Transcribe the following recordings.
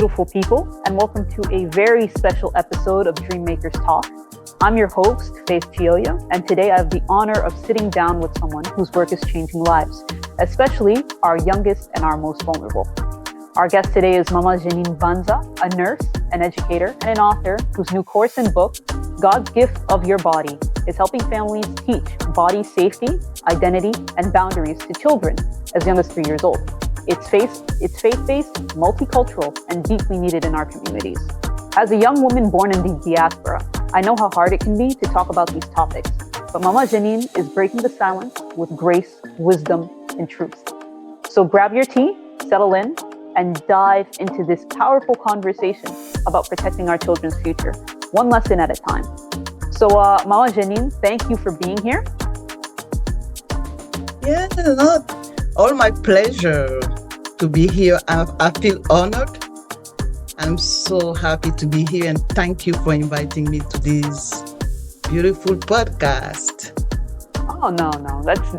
beautiful people, and welcome to a very special episode of Dreammakers Talk. I'm your host, Faith Tshiyoyo, and today I have the honor of sitting down with someone whose work is changing lives, especially our youngest and our most vulnerable. Our guest today is Maman Jeanine Banza, a nurse, an educator, and an author whose new course and book, God's Gift of Your Body, is helping families teach body safety, identity, and boundaries to children as young as 3 years old. It's faith-based, multicultural, and deeply needed in our communities. As a young woman born in the diaspora, I know how hard it can be to talk about these topics, but Maman Jeanine is breaking the silence with grace, wisdom, and truth. So grab your tea, settle in, and dive into this powerful conversation about protecting our children's future, one lesson at a time. So Maman Jeanine, thank you for being here. Yeah, all my pleasure to be here. I feel honored. I'm so happy to be here, and thank you for inviting me to this beautiful podcast. Oh no, that's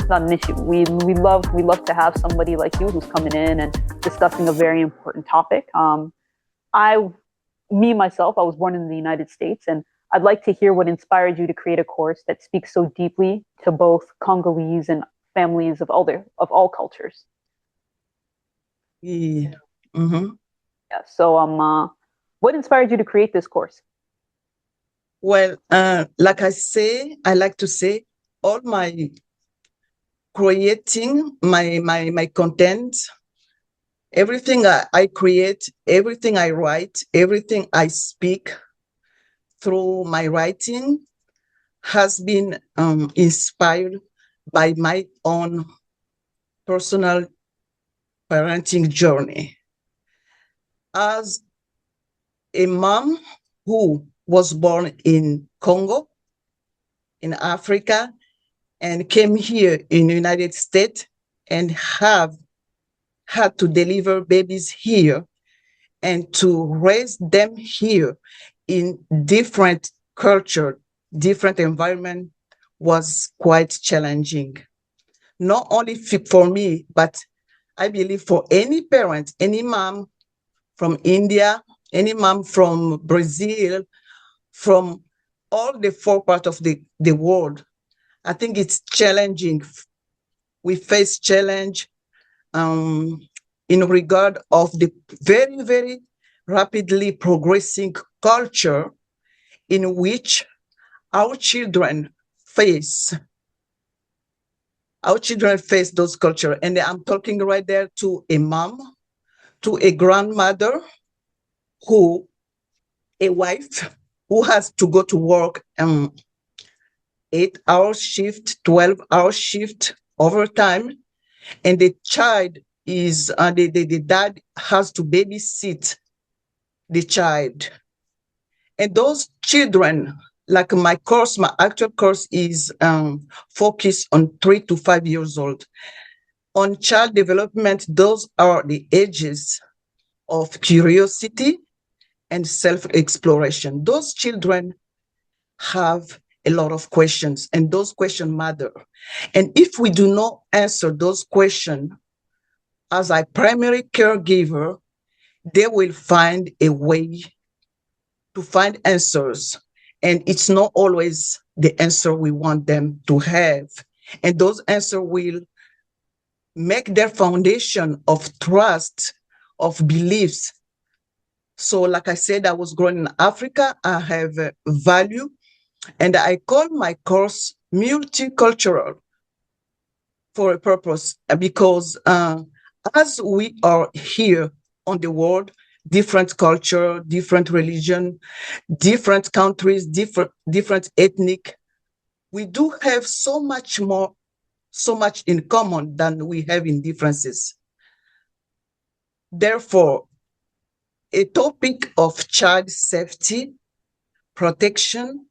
not an issue. We love to have somebody like you who's coming in and discussing a very important topic. Myself, I was born in the United States, and I'd like to hear what inspired you to create a course that speaks so deeply to both Congolese and families of all cultures. Yeah. Mm-hmm. Yeah. So, what inspired you to create this course? Well, like I like to say, all my creating, my content, everything I create, everything I write, everything I speak through my writing has been inspired by my own personal parenting journey. As a mom who was born in Congo, in Africa, and came here in the United States and have had to deliver babies here and to raise them here in different culture, different environment was quite challenging. Not only for me, but I believe for any parent, any mom from India, any mom from Brazil, from all the four parts of the world. I think it's challenging. We face challenge in regard of the very, very rapidly progressing culture in which our children face those culture. And I'm talking right there to a mom, to a grandmother, a wife who has to go to work 8-hour shift, 12-hour shift overtime, and the child is the dad has to babysit the child. And those children, like my actual course is focused on 3 to 5 years old. On child development, those are the ages of curiosity and self-exploration. Those children have a lot of questions, and those questions matter. And if we do not answer those questions as a primary caregiver, they will find a way to find answers. And it's not always the answer we want them to have. And those answers will make their foundation of trust, of beliefs. So like I said, I was growing in Africa. I have value, and I call my course multicultural for a purpose, because as we are here on the world, different culture, different religion, different countries, different ethnic, we do have so much in common than we have in differences. Therefore, a topic of child safety, protection,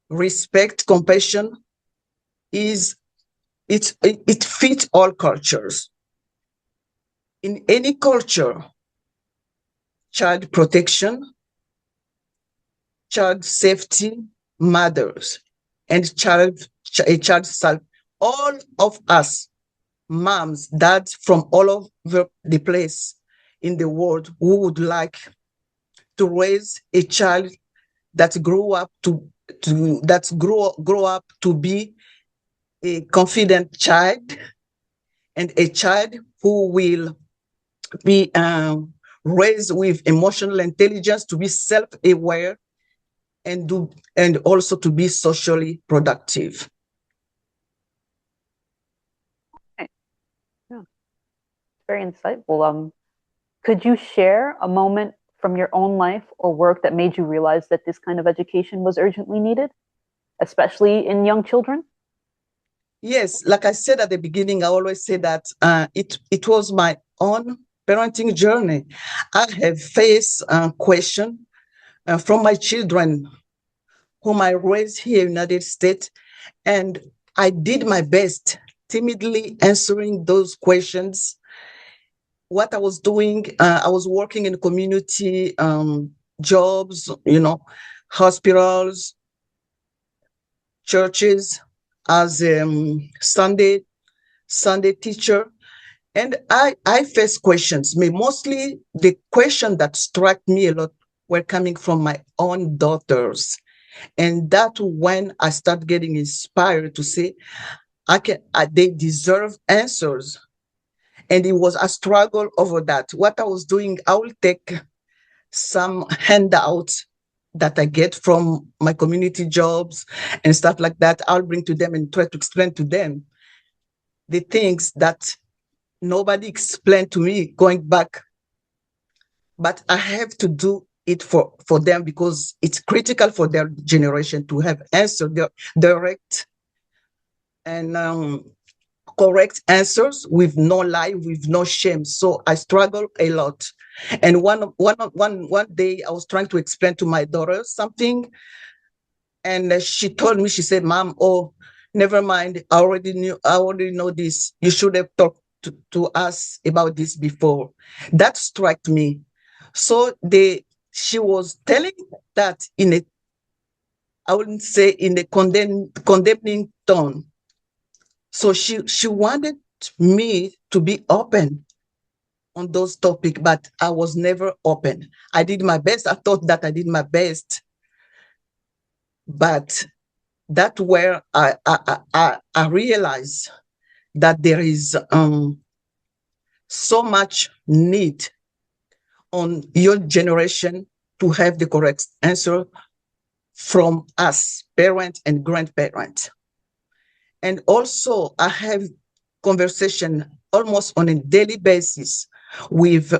respect, compassion it fits all cultures. In any culture, child protection, child safety matters, and a child self. All of us, moms, dads from all over the place, in the world who would like to raise a child that grow up to be a confident child, and a child who will be raised with emotional intelligence, to be self-aware, and also to be socially productive. Yeah, very insightful. Could you share a moment from your own life or work that made you realize that this kind of education was urgently needed, especially in young children? Yes, like I said at the beginning, I always say that it was my own parenting journey. I have faced question from my children whom I raised here in the United States, and I did my best timidly answering those questions. What I was doing, I was working in community jobs, hospitals, churches, as Sunday teacher. And I faced questions. Mostly the question that struck me a lot were coming from my own daughters. And that's when I started getting inspired to say, they deserve answers. And it was a struggle over that. What I was doing, I will take some handouts that I get from my community jobs and stuff like that. I'll bring to them and try to explain to them the things that nobody explained to me going back. But I have to do it for them, because it's critical for their generation to have answer, direct and correct answers, with no lie, with no shame. So I struggle a lot. And one day I was trying to explain to my daughter something, and she told me, she said, "Mom, oh, never mind. I already know this. You should have talked to us about this before." That struck me. So she was telling that I wouldn't say in a condemning tone. So she wanted me to be open on those topics, but I was never open. I did my best. I thought that I did my best, but that's where I realized that there is so much need on your generation to have the correct answer from us, parents and grandparents. And also, I have conversation almost on a daily basis with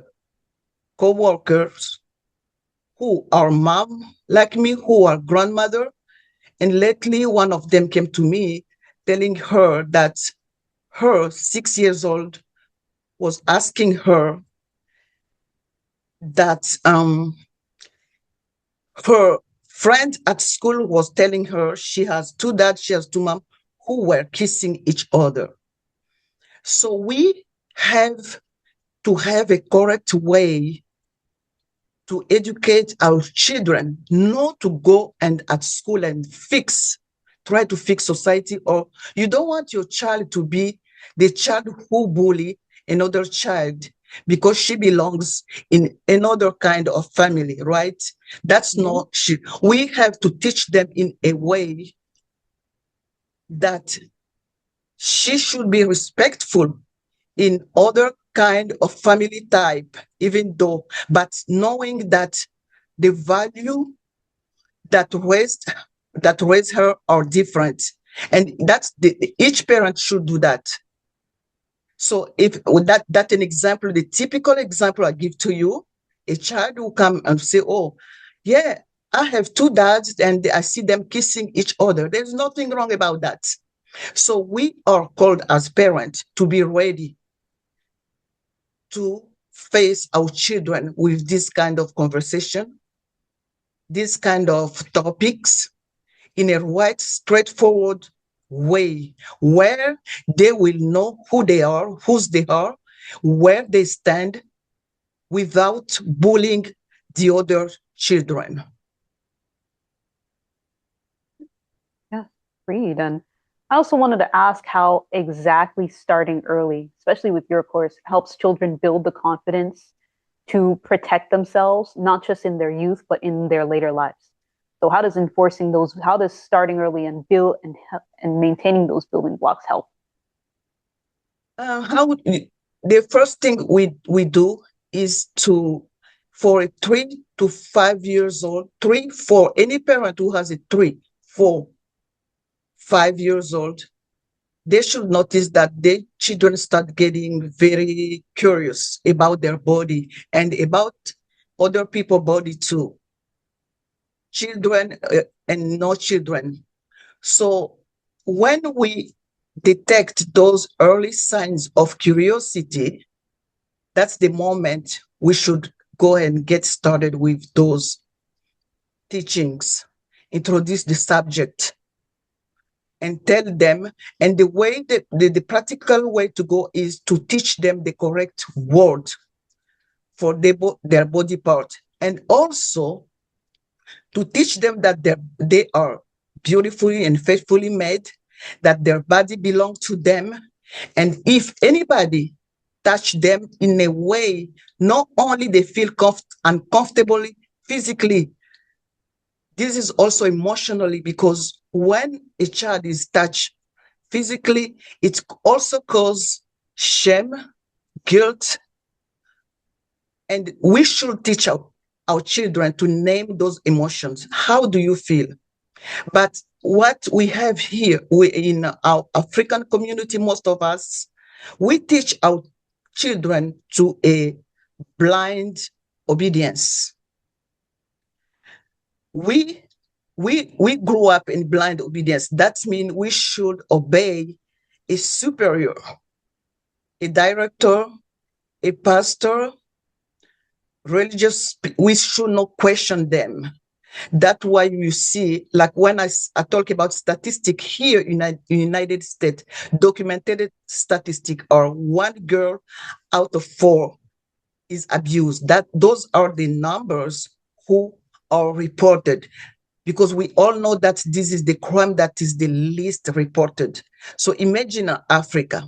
co-workers who are mom like me, who are grandmother. And lately, one of them came to me telling her that her 6 years old was asking her that her friend at school was telling her she has two dads, she has two moms who were kissing each other. So we have to have a correct way to educate our children, not to go and at school and try to fix society. Or you don't want your child to be the child who bully another child because she belongs in another kind of family, right? That's not she. We have to teach them in a way that she should be respectful in other kind of family type, even though, but knowing that the value that raised her are different. And that's each parent should do that. So if that's an example, the typical example I give to you, a child will come and say, "Oh, yeah, I have two dads and I see them kissing each other." There's nothing wrong about that. So we are called as parents to be ready to face our children with this kind of conversation, this kind of topics, in a right, straightforward way, where they will know who they are, whose they are, where they stand, without bullying the other children. Yeah, agreed. And I also wanted to ask how exactly starting early, especially with your course, helps children build the confidence to protect themselves, not just in their youth, but in their later lives. So how does enforcing those, how does starting early and and maintaining those building blocks help? The first thing we do is to, for a 3 to 5 years old, for any parent who has a 3, 4, 5 years old, they should notice that their children start getting very curious about their body and about other people's body too, children and no children. So when we detect those early signs of curiosity, that's the moment we should go and get started with those teachings, introduce the subject, and tell them. And the way the practical way to go is to teach them the correct word for their body part, and also to teach them that they are beautifully and faithfully made, that their body belongs to them. And if anybody touch them in a way, not only they feel uncomfortable physically, this is also emotionally, because when a child is touched physically, it also causes shame, guilt, and we should teach our children to name those emotions. How do you feel? But what we have here, in our African community, most of us, we teach our children to a blind obedience. We grew up in blind obedience. That means we should obey a superior, a director, a pastor, religious. We should not question them. That's why you see, like when I talk about statistics here in the United States, documented statistics are 1 girl out of 4 is abused. Those are the numbers who are reported, because we all know that this is the crime that is the least reported. So imagine Africa.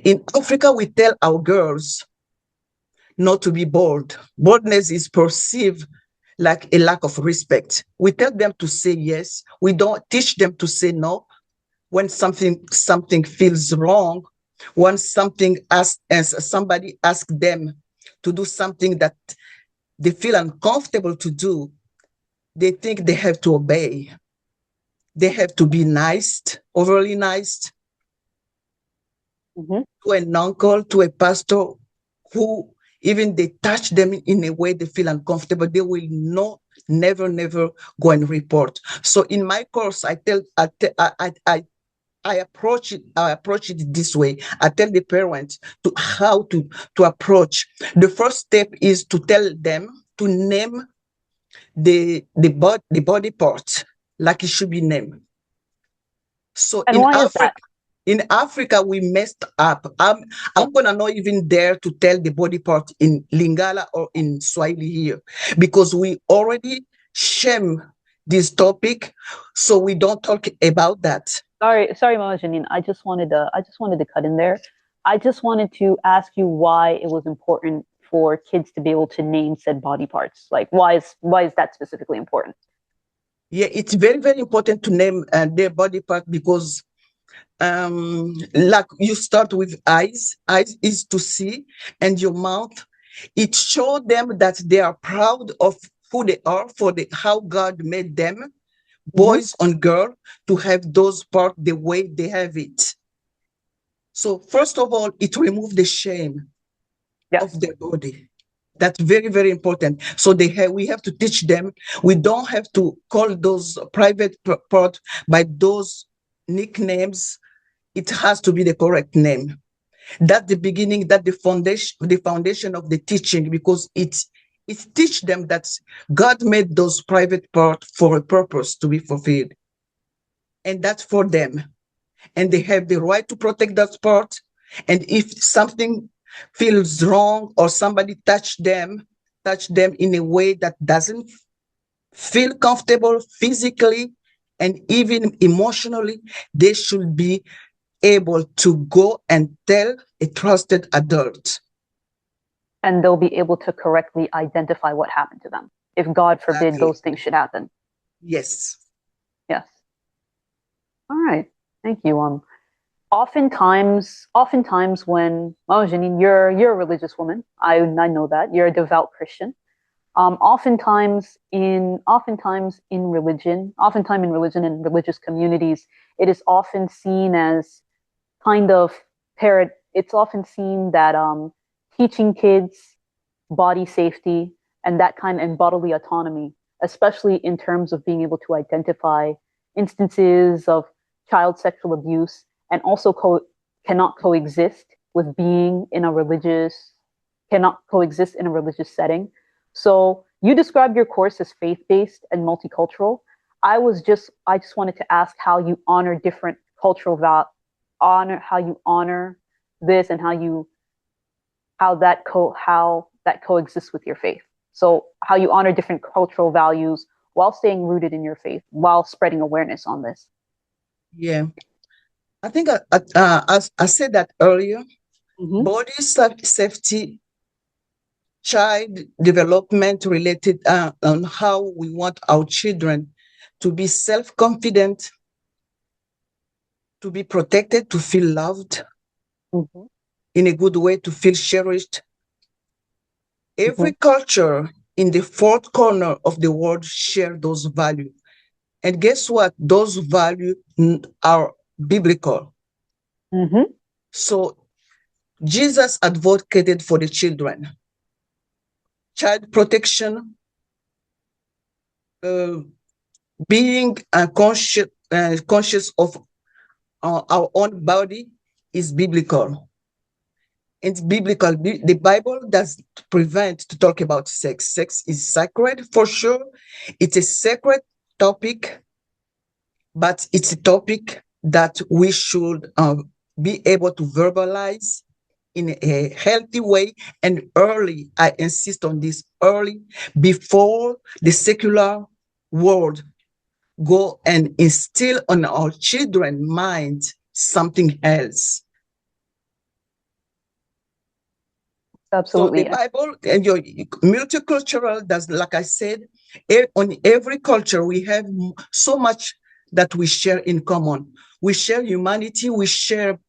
In Africa, we tell our girls not to be bold. Boldness is perceived like a lack of respect. We tell them to say yes. We don't teach them to say no. When something feels wrong, when somebody asks them to do something that they feel uncomfortable to do, they think they have to obey. They have to be nice, overly nice, to an uncle, to a pastor, who even they touch them in a way they feel uncomfortable, they will never go and report. So in my course, I approach it this way. I tell the parents how to approach. The first step is to tell them to name the body part like it should be named. So and why is that? In Africa, we messed up. I'm gonna not even dare to tell the body part in Lingala or in Swahili here, because we already shame this topic, so we don't talk about that. Sorry, Mama Jeanine. I just wanted to cut in there. I just wanted to ask you why it was important for kids to be able to name said body parts. Like, why is that specifically important? Yeah, it's very, very important to name their body part, because like you start with eyes is to see, and your mouth, it shows them that they are proud of who they are, for how God made them, boys and girls, to have those parts the way they have it. So first of all, it removes the shame of their body. That's very, very important. So we have to teach them. We don't have to call those private parts by those nicknames. It has to be the correct name. That's the beginning, that's the foundation of the teaching, because it teach them that God made those private parts for a purpose to be fulfilled. And that's for them. And they have the right to protect that part. And if something feels wrong, or somebody touch them in a way that doesn't feel comfortable physically and even emotionally, they should be able to go and tell a trusted adult. And they'll be able to correctly identify what happened to them if, God forbid, Exactly. those things should happen. Yes. Yes. All right. Thank you. Oftentimes when Maman Jeanine, you're a religious woman. I know that you're a devout Christian. Oftentimes in religion and religious communities, it is often seen as kind of it's often seen that teaching kids body safety and that kind and bodily autonomy, especially in terms of being able to identify instances of child sexual abuse, and also cannot coexist with being in a religious cannot coexist in a religious setting. So you described your course as faith-based and multicultural. I just wanted to ask how you honor different cultural how you honor this, and how that coexists with your faith. So how you honor different cultural values while staying rooted in your faith, while spreading awareness on this. Yeah. I think as I said that earlier, body safety, child development related on how we want our children to be self-confident, to be protected, to feel loved in a good way, to feel cherished. Every culture in the fourth corner of the world share those values. And guess what? Those values are biblical. So Jesus advocated for the children. Child protection, being conscious of our own body is biblical. It's biblical. The Bible does prevent to talk about sex. Sex is sacred for sure. It's a sacred topic, but it's a topic that we should be able to verbalize in a healthy way and early. I insist on this, early, before the secular world go and instill on our children's minds something else. Absolutely. So the Bible and your multicultural does, like I said, on every culture we have so much that we share in common. We share humanity. We share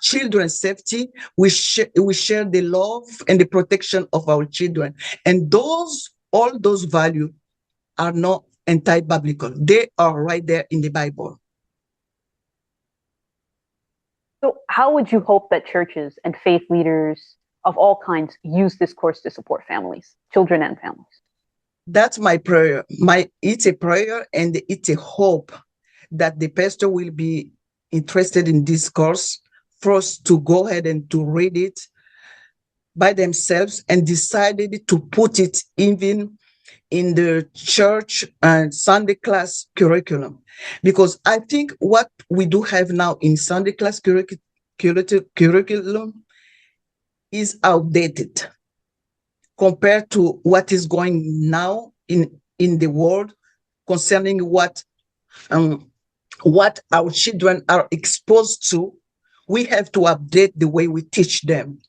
children's safety. We share the love and the protection of our children. And all those values are not anti-biblical. They are right there in the Bible. So how would you hope that churches and faith leaders of all kinds use this course to support families, children and families? That's my prayer. It's a prayer and it's a hope that the pastor will be interested in this course, first to go ahead and to read it by themselves and decided to put it even in the church and Sunday class curriculum. Because I think what we do have now in Sunday class curriculum is outdated compared to what is going now in the world concerning what our children are exposed to. We have to update the way we teach them.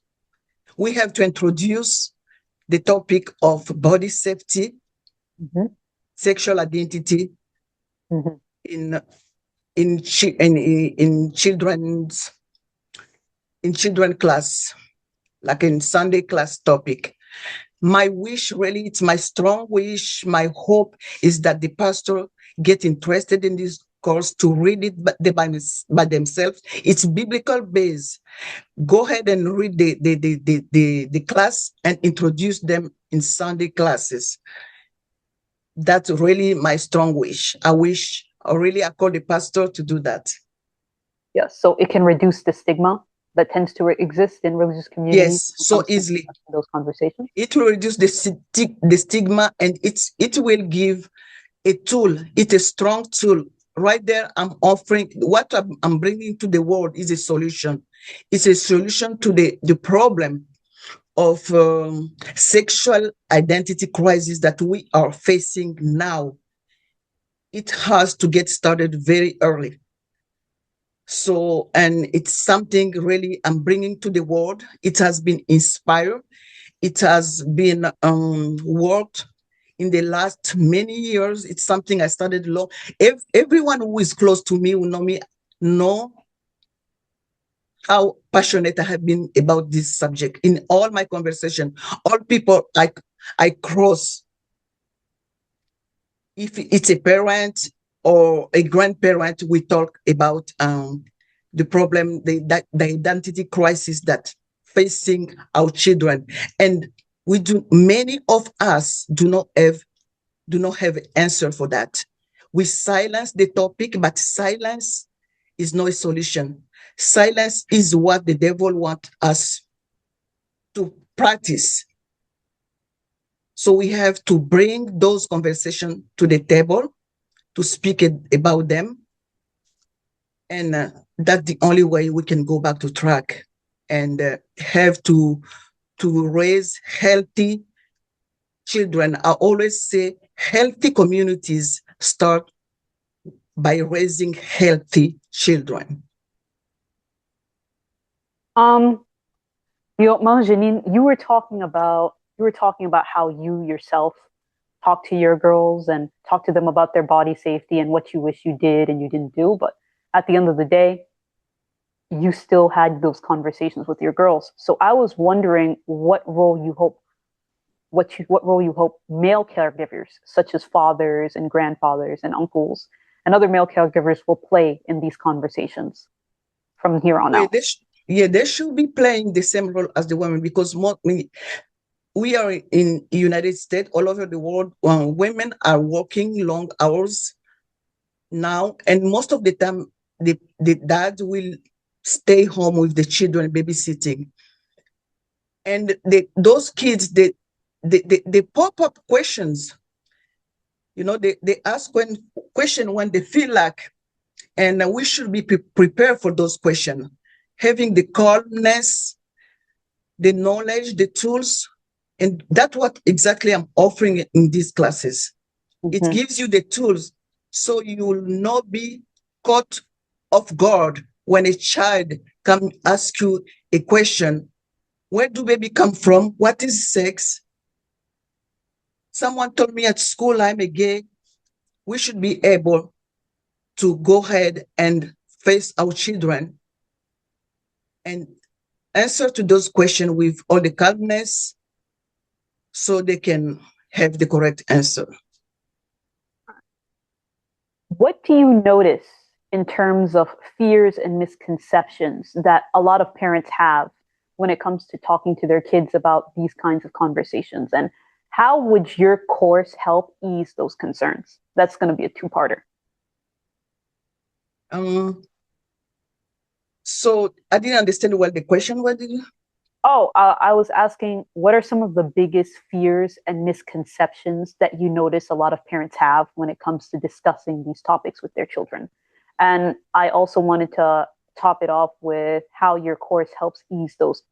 We have to introduce the topic of body safety, sexual identity in children's class, like in Sunday class topic. My wish, really, it's my strong wish, my hope is that the pastor get interested in this course to read it by themselves. It's biblical based. Go ahead and read the class and introduce them in Sunday classes. That's really my strong wish. I call the pastor to do that. Yes, so it can reduce the stigma that tends to exist in religious communities. Yes, so easily. Those conversations. It will reduce the stigma, and it will give a tool. It's a strong tool. Right there, I'm offering what I'm bringing to the world is a solution. It's a solution to the problem of sexual identity crisis that we are facing now. It has to get started very early. So, and it's something really I'm bringing to the world. It has been inspired it has been worked in the last many years. It's something I started long. Everyone who is close to me, who know me, know how passionate I have been about this subject. In all my conversation, all people I cross, if it's a parent or a grandparent, we talk about the problem, the identity crisis that facing our children. And many of us do not have answer for that. We silence the topic, but silence is not a solution. Silence is what the devil wants us to practice. So we have to bring those conversations to the table to speak about them. And that's the only way we can go back to track and have to raise healthy children. I always say healthy communities start by raising healthy children. Maman Jeanine, you were talking about how you yourself talk to your girls and talk to them about their body safety and what you wish you did and you didn't do. But at the end of the day, you still had those conversations with your girls. So I was wondering what role you hope male caregivers, such as fathers and grandfathers and uncles and other male caregivers, will play in these conversations from here on out. They should be playing the same role as the women, because we are in the United States, all over the world, women are working long hours now, and most of the time the dad will stay home with the children babysitting. And those kids, they pop up questions. They ask question when they feel like, and we should be prepared for those questions. Having the calmness, the knowledge, the tools, and that's what exactly I'm offering in these classes. Mm-hmm. It gives you the tools so you will not be caught off guard when a child come ask you a question. Where do baby come from? What is sex? Someone told me at school I'm a gay. We should be able to go ahead and face our children and answer to those questions with all the calmness so they can have the correct answer. What do you notice in terms of fears and misconceptions that a lot of parents have when it comes to talking to their kids about these kinds of conversations? And how would your course help ease those concerns? That's going to be a two-parter. So I didn't understand well the question. What did you? Oh, I was asking, what are some of the biggest fears and misconceptions that you notice a lot of parents have when it comes to discussing these topics with their children? And I also wanted to top it off with how your course helps ease those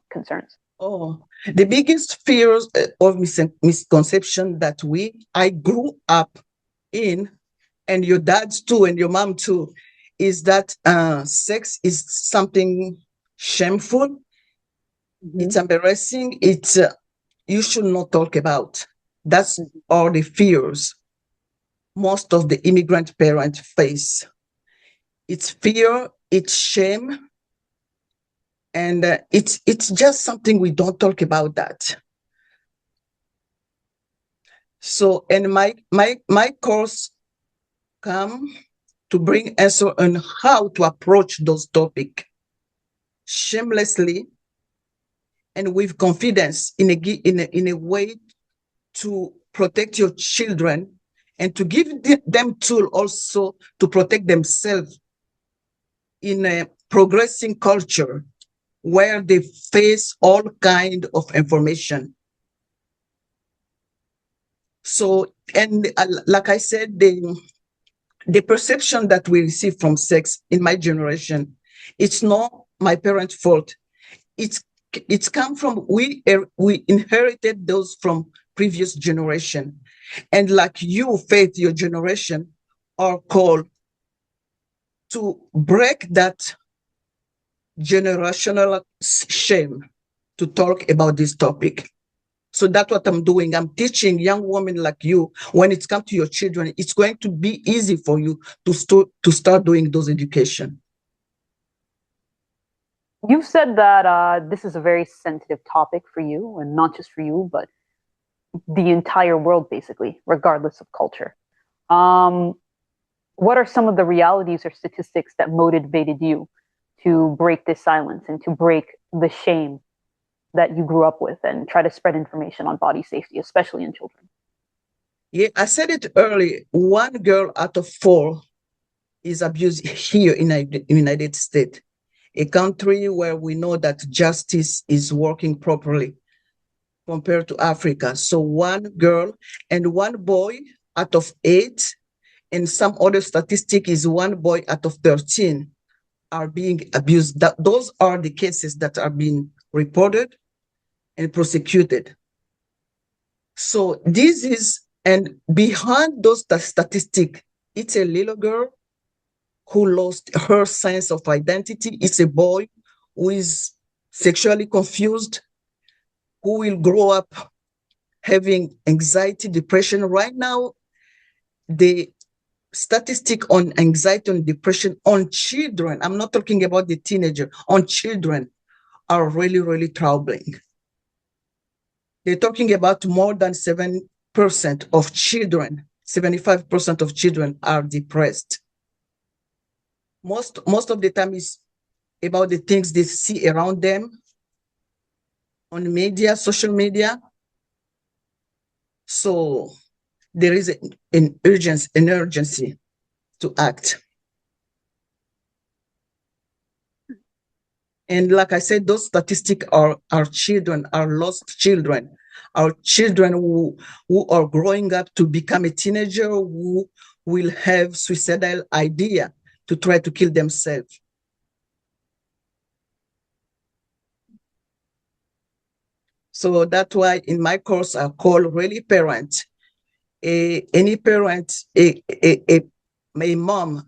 concerns. Oh, the biggest fears of misconception that I grew up in, and your dads too, and your mom too, is that sex is something shameful. Mm-hmm. It's embarrassing. It's you should not talk about. That's all the fears most of the immigrant parents face. It's fear, it's shame, and it's just something we don't talk about that. So, and my course come to bring answer on how to approach those topics shamelessly and with confidence in a way to protect your children and to give them tool also to protect themselves in a progressing culture where they face all kind of information. So, and like I said, the perception that we receive from sex in my generation, it's not my parents' fault. It's come from, we inherited those from previous generation. And like you, Faith, your generation are called to break that generational shame to talk about this topic. So that's what I'm doing. I'm teaching young women like you, when it comes to your children, it's going to be easy for you to start doing those education. You've said that this is a very sensitive topic for you, and not just for you, but the entire world, basically, regardless of culture. Um, what are some of the realities or statistics that motivated you to break this silence and to break the shame that you grew up with and try to spread information on body safety, especially in children? Yeah, I said it earlier. 1 girl out of 4 is abused here in the United States, a country where we know that justice is working properly compared to Africa. So 1 girl and 1 boy out of 8, and some other statistic is 1 boy out of 13 are being abused. Those are the cases that are being reported and prosecuted. So this is, and behind those statistics, it's a little girl who lost her sense of identity. It's a boy who is sexually confused, who will grow up having anxiety, depression. Right now, the statistic on anxiety and depression on children, I'm not talking about the teenager, on children, are really, really troubling. They're talking about more than 7% of children, 75% of children are depressed. Most of the time is about the things they see around them on media, social media. So there is an urgency to act. And like I said, those statistics are our children, our lost children, our children who are growing up to become a teenager, who will have suicidal idea to try to kill themselves. So that's why in my course I call really parent, any parent, a mom.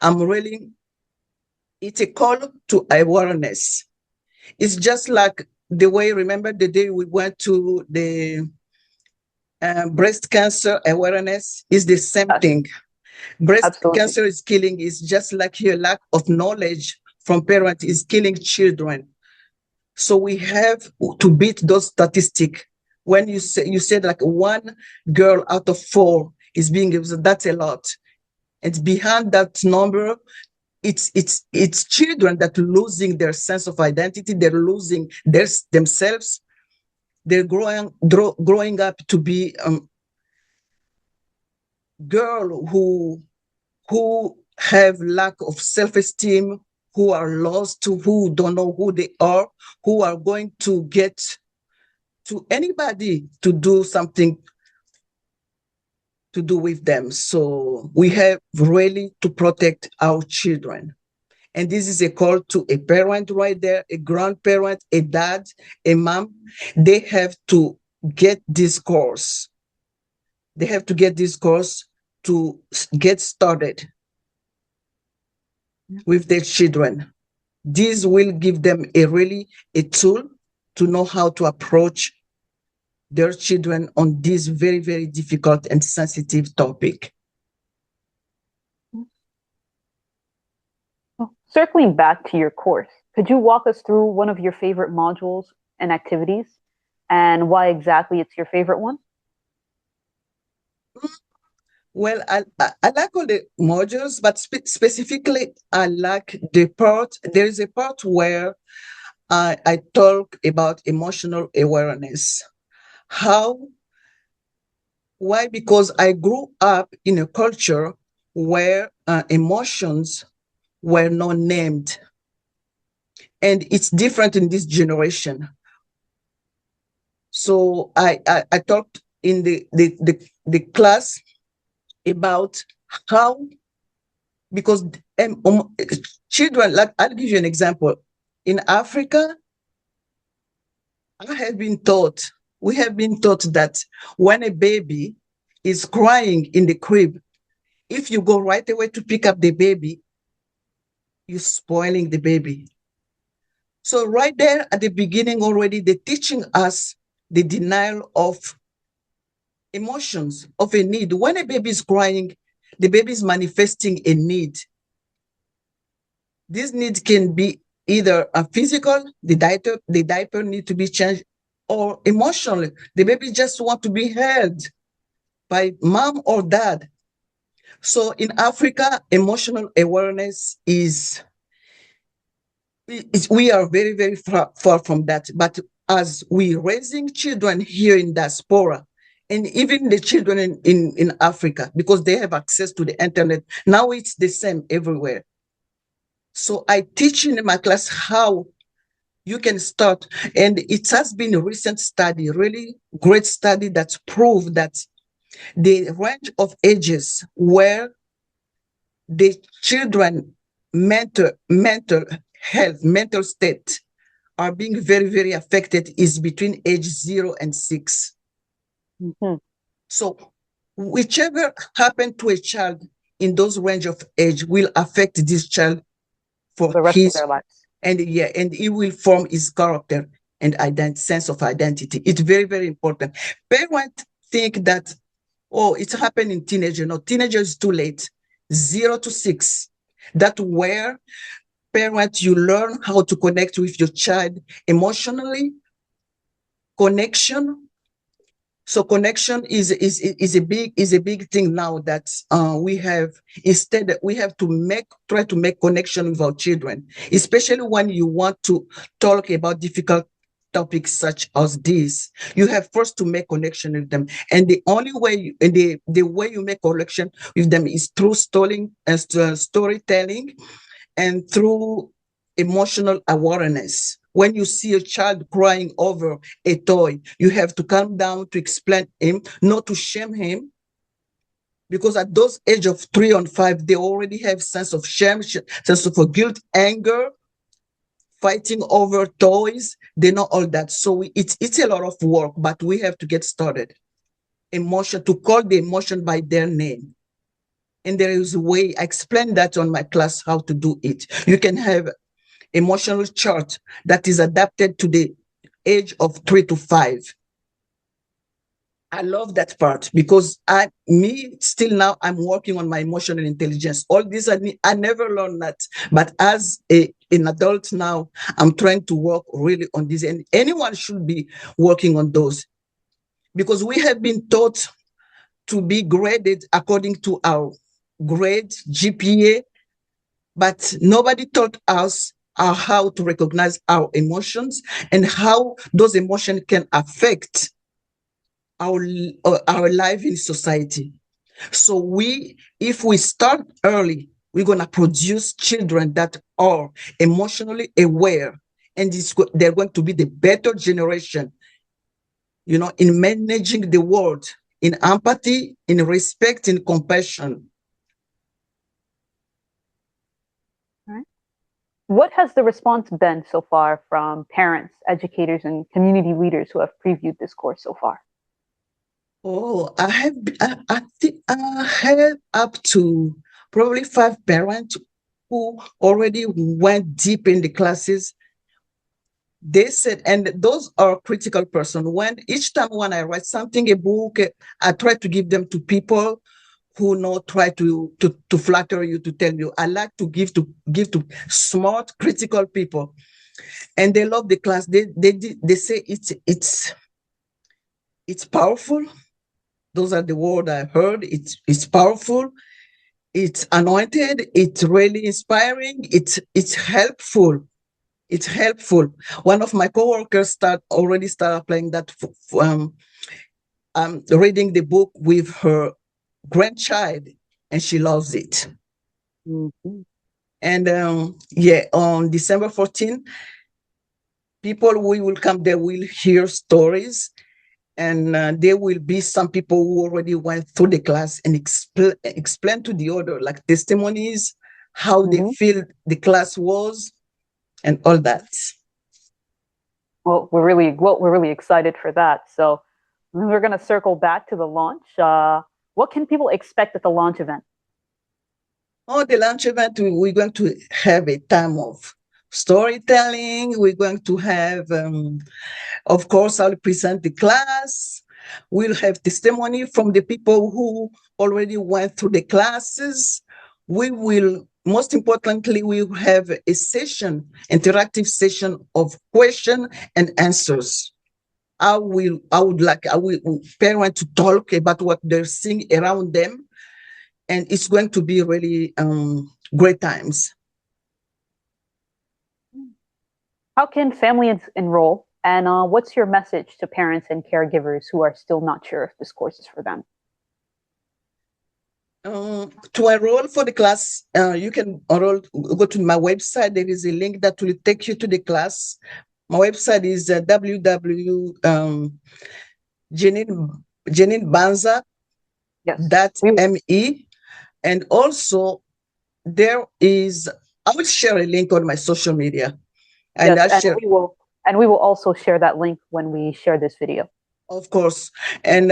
I'm really. It's a call to awareness. It's just like the way, remember the day we went to the breast cancer awareness is the same thing. Breast Absolutely. cancer is killing, is just like your lack of knowledge from parents is killing children. So we have to beat those statistics. When you said like 1 girl out of 4 is being abused, that's a lot. And behind that number, it's children that are losing their sense of identity. They're losing themselves. They're growing up to be girl who have lack of self-esteem, who are lost, who don't know who they are, who are going to get to anybody to do something to do with them. So we have really to protect our children. And this is a call to a parent right there, a grandparent, a dad, a mom. They have to get this course. They have to get this course to get started with their children. This will give them a tool to know how to approach their children on this very, very difficult and sensitive topic. Well, circling back to your course, could you walk us through one of your favorite modules and activities and why exactly it's your favorite one? Well, I like all the modules, but specifically, I like the part, there is a part where I talk about emotional awareness. Why? Because I grew up in a culture where emotions were not named. And it's different in this generation. So I talked in the class about how, because children, like I'll give you an example. In Africa, we have been taught that when a baby is crying in the crib, if you go right away to pick up the baby, you're spoiling the baby. So right there at the beginning already, they're teaching us the denial of emotions, of a need. When a baby is crying, the baby is manifesting a need. This need can be either a physical, the diaper need to be changed, or emotionally, the baby just want to be held by mom or dad. So in Africa, emotional awareness we are very, very far from that. But as we raising children here in diaspora, and even the children in Africa, because they have access to the internet, now it's the same everywhere. So I teach in my class how you can start. And it has been a recent study, really great study, that's proved that the range of ages where the children mental health, mental state are being very, very affected is between age 0 and 6. Mm-hmm. So whichever happened to a child in those range of age will affect this child for The rest of his, their lives. and yeah, and it will form his character and sense of identity. It's very, very important. Parents think that, oh, it's happened in teenager. No, teenager is too late. 0 to 6. That where parents, you learn how to connect with your child emotionally. Connection. So connection is a big thing now that we have. Instead, we have to try to make connection with our children, especially when you want to talk about difficult topics such as this. You have first to make connection with them, and the only way, the way you make connection with them is through storytelling and through emotional awareness. When you see a child crying over a toy, you have to calm down to explain him, not to shame him, because at those age of 3 and 5, they already have sense of shame, sense of guilt, anger, fighting over toys. They know all that. So it's a lot of work, but we have to get started. Emotion, to call the emotion by their name. And there is a way, I explained that on my class, how to do it. You can have emotional chart that is adapted to the age of 3 to 5. I love that part because still now I'm working on my emotional intelligence. All these I never learned that, but as an adult now, I'm trying to work really on this, and anyone should be working on those, because we have been taught to be graded according to our grade, GPA, but nobody taught us how to recognize our emotions and how those emotions can affect our life in society. So if we start early, we're going to produce children that are emotionally aware, and they're going to be the better generation, in managing the world, in empathy, in respect, in compassion. What has the response been so far from parents, educators, and community leaders who have previewed this course so far? Oh, I think I have up to probably 5 parents who already went deep in the classes. They said, and those are critical person. Each time when I write something, a book, I try to give them to people who not try to flatter you, to tell you. I like to give to smart, critical people, and they love the class. They say it's powerful. Those are the words I heard. It's powerful. It's anointed. It's really inspiring. It's helpful. It's helpful. One of my coworkers already started applying that. Reading the book with her grandchild, and she loves it. Mm-hmm. And on December 14th, people will come. They will hear stories, and there will be some people who already went through the class and explain to the other, like testimonies, how they feel the class was, and all that. Well, we're really excited for that. So we're going to circle back to the launch. What can people expect at the launch event? Oh, the launch event, we're going to have a time of storytelling. We're going to have, of course, I'll present the class. We'll have testimony from the people who already went through the classes. We will, most importantly, we will have a session, interactive session of question and answers. I would like parents to talk about what they're seeing around them, and it's going to be really great times. How can families enroll? And what's your message to parents and caregivers who are still not sure if this course is for them? To enroll for the class, you can go to my website. There is a link that will take you to the class. My website is www.JanineBanza.me. And also there is, I will share a link on my social media. And yes, we will also share that link when we share this video. Of course. And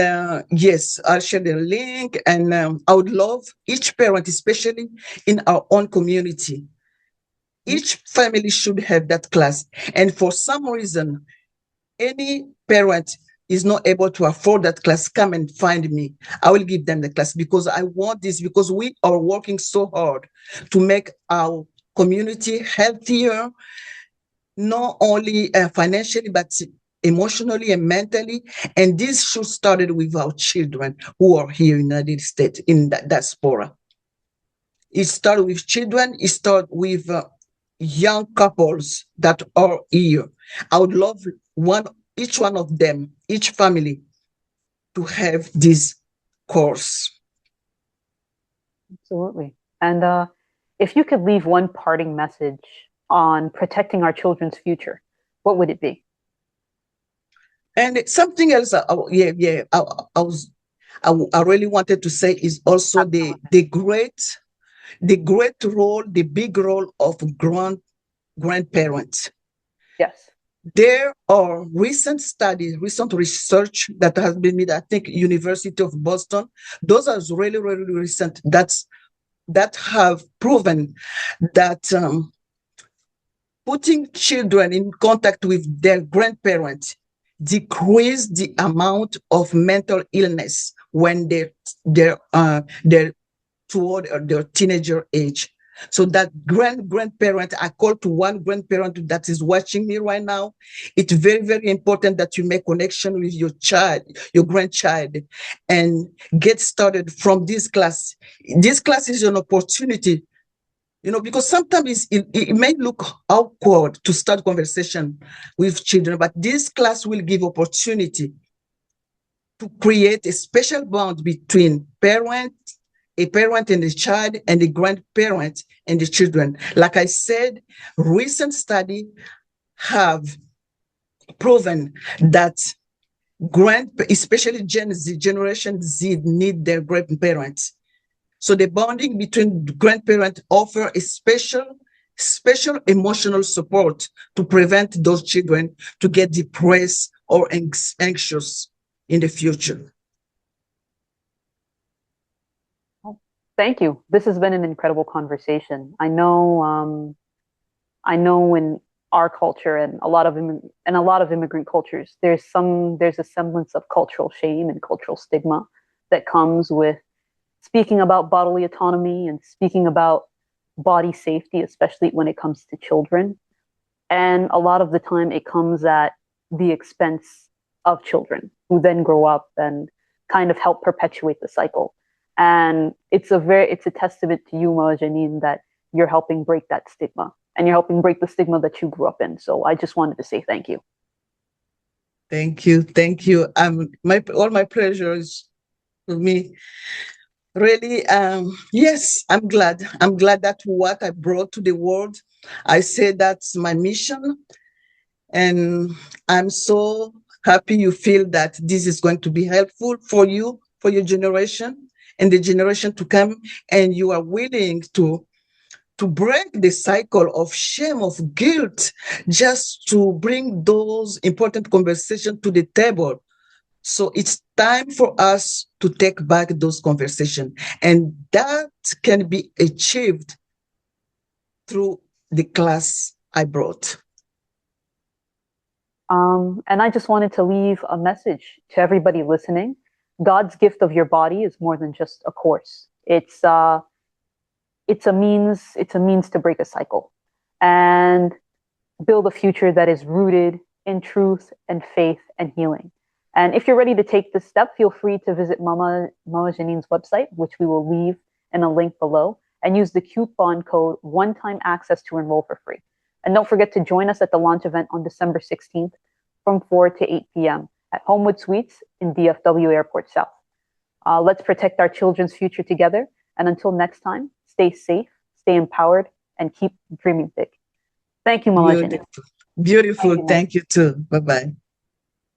yes, I'll share the link. And I would love each parent, especially in our own community, each family should have that class. And for some reason, any parent is not able to afford that class, come and find me. I will give them the class because I want this, because we are working so hard to make our community healthier, not only financially, but emotionally and mentally. And this should start with our children who are here in the United States, in that diaspora. It started with children, it started with young couples that are here. I would love each one of them, each family, to have this course. Absolutely. And if you could leave one parting message on protecting our children's future, what would it be? And something else, I really wanted to say is also the grandparents, the big role of grandparents. Yes. There are recent research that has been made, I think, University of Boston. Those are really, really recent that have proven that putting children in contact with their grandparents decrease the amount of mental illness when they're toward their teenager age. So that grandparent, I call to one grandparent that is watching me right now. It's very, very important that you make connection with your child, your grandchild, and get started from this class. This class is an opportunity, because sometimes it may look awkward to start conversation with children, but this class will give opportunity to create a special bond between a parent and the child, and the grandparent and the children. Like I said, recent studies have proven that especially Generation Z, need their grandparents. So the bonding between grandparents offer a special emotional support to prevent those children to get depressed or anxious in the future. Thank you. This has been an incredible conversation. I know in our culture and a lot of immigrant cultures, there's a semblance of cultural shame and cultural stigma that comes with speaking about bodily autonomy and speaking about body safety, especially when it comes to children. And a lot of the time it comes at the expense of children who then grow up and kind of help perpetuate the cycle. And it's a testament to you, Maman Jeanine, that you're helping break that stigma, and you're helping break the stigma that you grew up in. So I just wanted to say thank you. Thank you. All my pleasure is for me. Really, yes, I'm glad that what I brought to the world, I say that's my mission. And I'm so happy you feel that this is going to be helpful for you, for your generation and the generation to come, and you are willing to break the cycle of shame, of guilt, just to bring those important conversations to the table. So it's time for us to take back those conversations, and that can be achieved through the class I brought. And I just wanted to leave a message to everybody listening. God's gift of your body is more than just a course. It's a means to break a cycle and build a future that is rooted in truth and faith and healing. And if you're ready to take this step, feel free to visit Mama Jeanine's website, which we will leave in a link below, and use the coupon code one-time access to enroll for free. And don't forget to join us at the launch event on December 16th from 4 to 8 p.m. at Homewood Suites in DFW Airport South. Let's protect our children's future together. And until next time, stay safe, stay empowered, and keep dreaming big. Thank you, Mama Jeanine. Beautiful. Thank you too. Bye-bye.